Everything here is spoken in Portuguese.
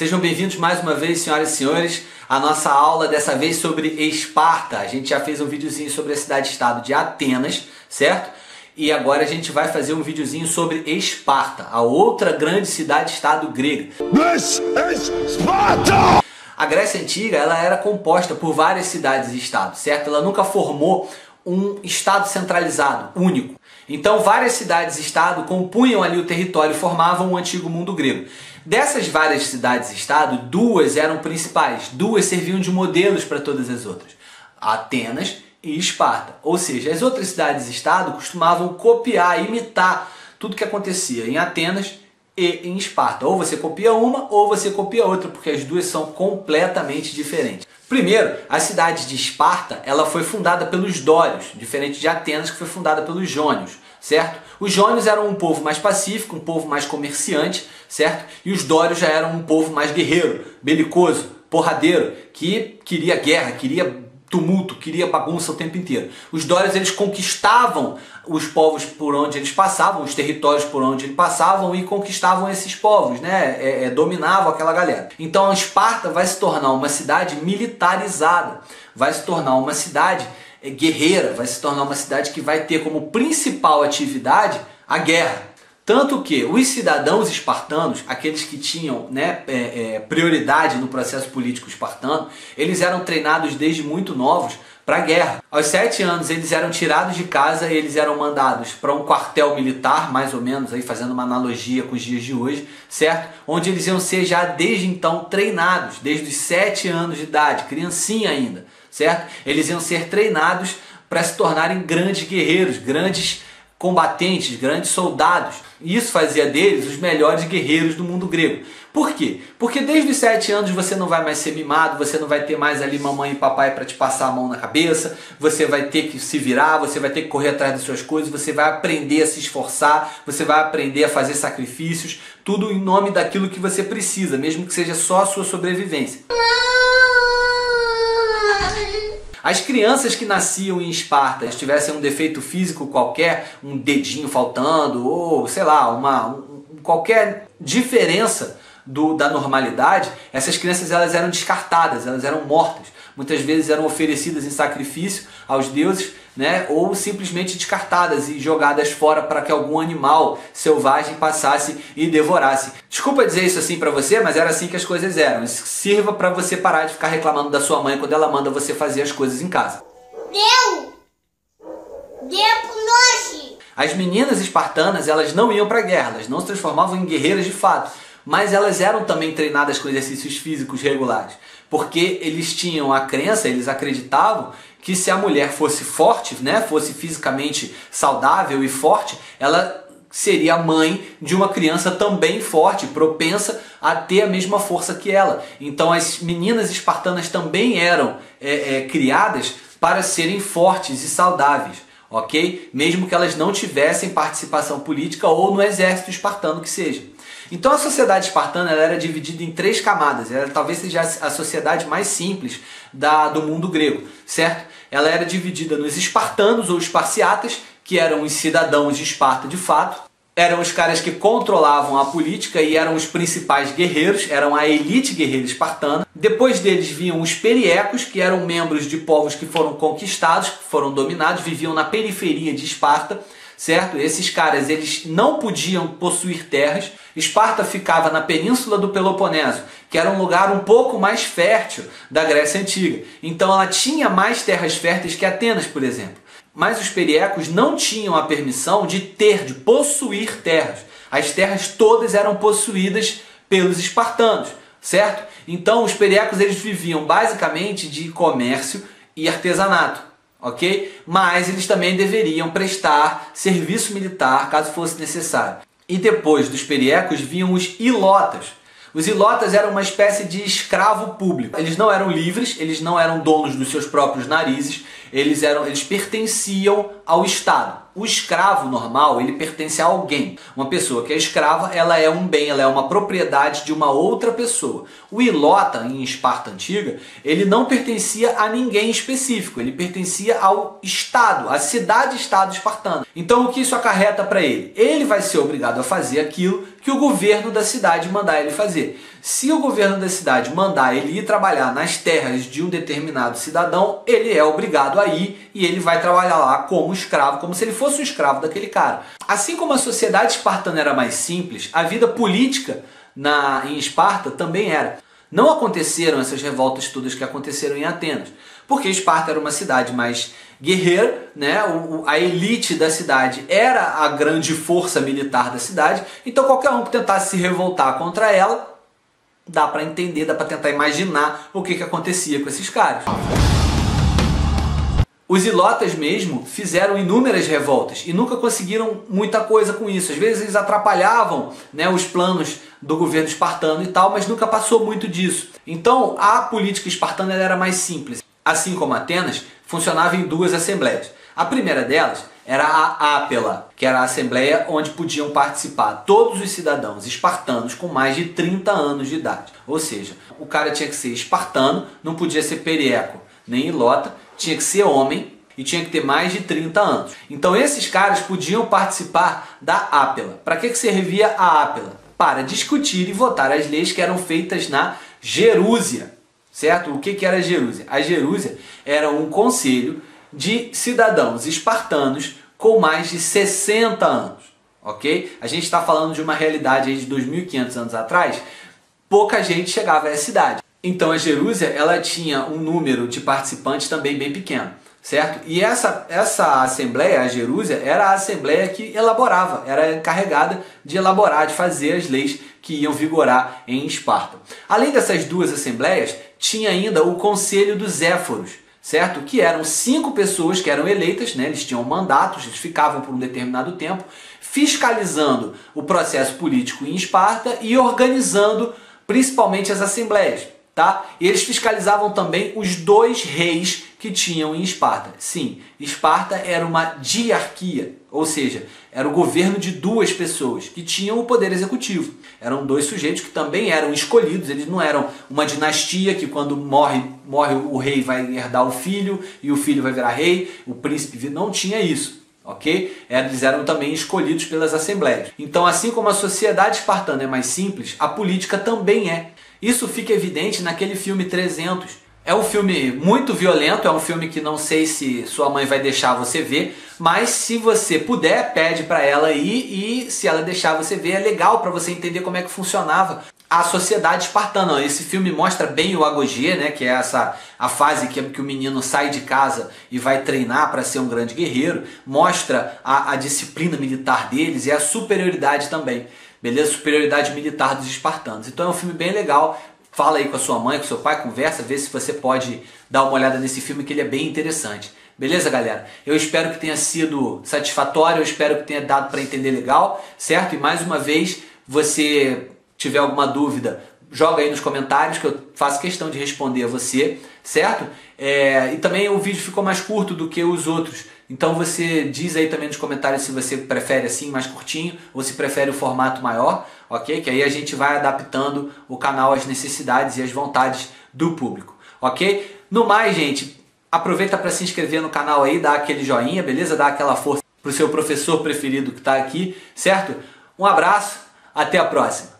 Sejam bem-vindos mais uma vez, senhoras e senhores, à nossa aula, dessa vez sobre Esparta. A gente já fez um videozinho sobre a cidade-estado de Atenas, certo? E agora a gente vai fazer um videozinho sobre Esparta, a outra grande cidade-estado grega. This is Sparta! A Grécia Antiga, ela era composta por várias cidades e estados, certo? Ela nunca formou um estado centralizado, único. Então várias cidades e estados compunham ali o território e formavam o antigo mundo grego. Dessas várias cidades e estados, duas eram principais, duas serviam de modelos para todas as outras, Atenas e Esparta. Ou seja, as outras cidades e estados costumavam copiar, imitar tudo que acontecia em Atenas e em Esparta. Ou você copia uma ou você copia outra, porque as duas são completamente diferentes. Primeiro, a cidade de Esparta, ela foi fundada pelos dórios, diferente de Atenas, que foi fundada pelos jônios, certo? Os jônios eram um povo mais pacífico, um povo mais comerciante, certo? E os dórios já eram um povo mais guerreiro, belicoso, porradeiro, que queria guerra, queria tumulto, queria bagunça o tempo inteiro. Os dórios, eles conquistavam os povos por onde eles passavam, os territórios por onde eles passavam e conquistavam esses povos, né? Dominavam aquela galera. Então a Esparta vai se tornar uma cidade militarizada, vai se tornar uma cidade guerreira, vai se tornar uma cidade que vai ter como principal atividade a guerra. Tanto que os cidadãos espartanos, aqueles que tinham, né, prioridade no processo político espartano, eles eram treinados desde muito novos para a guerra. Aos 7 anos eles eram tirados de casa e eles eram mandados para um quartel militar, mais ou menos, aí fazendo uma analogia com os dias de hoje, certo? Onde eles iam ser já desde então treinados, desde os 7 anos de idade, criancinha ainda, certo? Eles iam ser treinados para se tornarem grandes guerreiros, grandes combatentes, grandes soldados. E isso fazia deles os melhores guerreiros do mundo grego. Por quê? Porque desde os 7 anos você não vai mais ser mimado, você não vai ter mais ali mamãe e papai para te passar a mão na cabeça, você vai ter que se virar, você vai ter que correr atrás das suas coisas, você vai aprender a se esforçar, você vai aprender a fazer sacrifícios, tudo em nome daquilo que você precisa, mesmo que seja só a sua sobrevivência. As crianças que nasciam em Esparta, se tivessem um defeito físico qualquer, um dedinho faltando, ou sei lá, qualquer diferença da normalidade, essas crianças elas eram descartadas, elas eram mortas. Muitas vezes eram oferecidas em sacrifício aos deuses, né, ou simplesmente descartadas e jogadas fora para que algum animal selvagem passasse e devorasse. Desculpa dizer isso assim para você, mas era assim que as coisas eram. Isso sirva para você parar de ficar reclamando da sua mãe quando ela manda você fazer as coisas em casa. As meninas espartanas, elas não iam para a guerra, elas não se transformavam em guerreiras de fato, mas elas eram também treinadas com exercícios físicos regulares, porque eles tinham a crença, eles acreditavam que se a mulher fosse forte, né, fosse fisicamente saudável e forte, ela seria mãe de uma criança também forte, propensa a ter a mesma força que ela. Então as meninas espartanas também eram criadas para serem fortes e saudáveis, ok? Mesmo que elas não tivessem participação política ou no exército espartano que seja. Então a sociedade espartana ela era dividida em 3 camadas, ela talvez seja a sociedade mais simples do mundo grego, certo? Ela era dividida nos espartanos ou esparciatas, que eram os cidadãos de Esparta de fato, eram os caras que controlavam a política e eram os principais guerreiros, eram a elite guerreira espartana. Depois deles vinham os periecos, que eram membros de povos que foram conquistados, que foram dominados, viviam na periferia de Esparta, certo? Esses caras eles não podiam possuir terras. Esparta ficava na península do Peloponeso, que era um lugar um pouco mais fértil da Grécia Antiga. Então ela tinha mais terras férteis que Atenas, por exemplo. Mas os periecos não tinham a permissão de possuir terras. As terras todas eram possuídas pelos espartanos, certo? Então os periecos eles viviam basicamente de comércio e artesanato, ok? Mas eles também deveriam prestar serviço militar caso fosse necessário. E depois dos periecos vinham os ilotas. Os ilotas eram uma espécie de escravo público. Eles não eram livres, eles não eram donos dos seus próprios narizes, eles pertenciam ao Estado. O escravo normal, ele pertence a alguém. Uma pessoa que é escrava, ela é um bem, ela é uma propriedade de uma outra pessoa. O ilota, em Esparta Antiga, ele não pertencia a ninguém específico, ele pertencia ao Estado, à cidade-estado espartana. Então o que isso acarreta para ele? Ele vai ser obrigado a fazer aquilo que o governo da cidade mandar ele fazer. se o governo da cidade mandar ele ir trabalhar nas terras de um determinado cidadão, ele é obrigado a ir e ele vai trabalhar lá como escravo, como se ele fosse um escravo daquele cara. Assim como a sociedade espartana era mais simples, a vida política em Esparta também era. Não aconteceram essas revoltas todas que aconteceram em Atenas, porque Esparta era uma cidade mais guerreira, né? A elite da cidade era a grande força militar da cidade, então qualquer um que tentasse se revoltar contra ela, dá para entender, dá para tentar imaginar o que acontecia com esses caras. Os ilotas mesmo fizeram inúmeras revoltas e nunca conseguiram muita coisa com isso. Às vezes eles atrapalhavam, né, os planos do governo espartano e tal, mas nunca passou muito disso. Então a política espartana era mais simples. Assim como Atenas, funcionava em duas assembleias. A primeira delas era a Ápela, que era a assembleia onde podiam participar todos os cidadãos espartanos com mais de 30 anos de idade. Ou seja, o cara tinha que ser espartano, não podia ser perieco nem ilota, tinha que ser homem e tinha que ter mais de 30 anos. Então esses caras podiam participar da Ápela. Para que servia a Ápela? Para discutir e votar as leis que eram feitas na Gerúsia. Certo? O que era a Gerúsia? A Gerúsia era um conselho de cidadãos espartanos com mais de 60 anos. Ok? A gente está falando de uma realidade aí de 2.500 anos atrás, pouca gente chegava a essa idade. Então a Gerúsia, ela tinha um número de participantes também bem pequeno, certo? E essa assembleia, a Gerúsia, era a assembleia que elaborava, era encarregada de elaborar, de fazer as leis que iam vigorar em Esparta. Além dessas duas assembleias, tinha ainda o Conselho dos Éforos, certo? Que eram 5 pessoas que eram eleitas, né? Eles tinham mandatos, eles ficavam por um determinado tempo, fiscalizando o processo político em Esparta e organizando principalmente as assembleias. Tá? E eles fiscalizavam também os 2 reis que tinham em Esparta. Sim, Esparta era uma diarquia, ou seja, era o governo de 2 pessoas que tinham o poder executivo. Eram 2 sujeitos que também eram escolhidos, eles não eram uma dinastia que quando morre o rei vai herdar o filho e o filho vai virar rei, o príncipe não tinha isso. Ok? Eles eram também escolhidos pelas assembleias. Então, assim como a sociedade espartana é mais simples, a política também é. Isso fica evidente naquele filme 300. É um filme muito violento, é um filme que não sei se sua mãe vai deixar você ver, mas se você puder, pede para ela ir e se ela deixar você ver, é legal para você entender como é que funcionava a sociedade espartana. Esse filme mostra bem o agogê, né, que é a fase que o menino sai de casa e vai treinar para ser um grande guerreiro, mostra a disciplina militar deles e a superioridade também. Beleza? Superioridade militar dos espartanos. Então é um filme bem legal. Fala aí com a sua mãe, com o seu pai, conversa, vê se você pode dar uma olhada nesse filme que ele é bem interessante. Beleza, galera? Eu espero que tenha sido satisfatório, eu espero que tenha dado para entender legal, certo? E mais uma vez, você tiver alguma dúvida, joga aí nos comentários que eu faço questão de responder a você, certo? E também o vídeo ficou mais curto do que os outros, então você diz aí também nos comentários se você prefere assim, mais curtinho, ou se prefere o formato maior, ok? Que aí a gente vai adaptando o canal às necessidades e às vontades do público, ok? No mais, gente, aproveita para se inscrever no canal aí, dá aquele joinha, beleza? Dá aquela força pro seu professor preferido que está aqui, certo? Um abraço, até a próxima!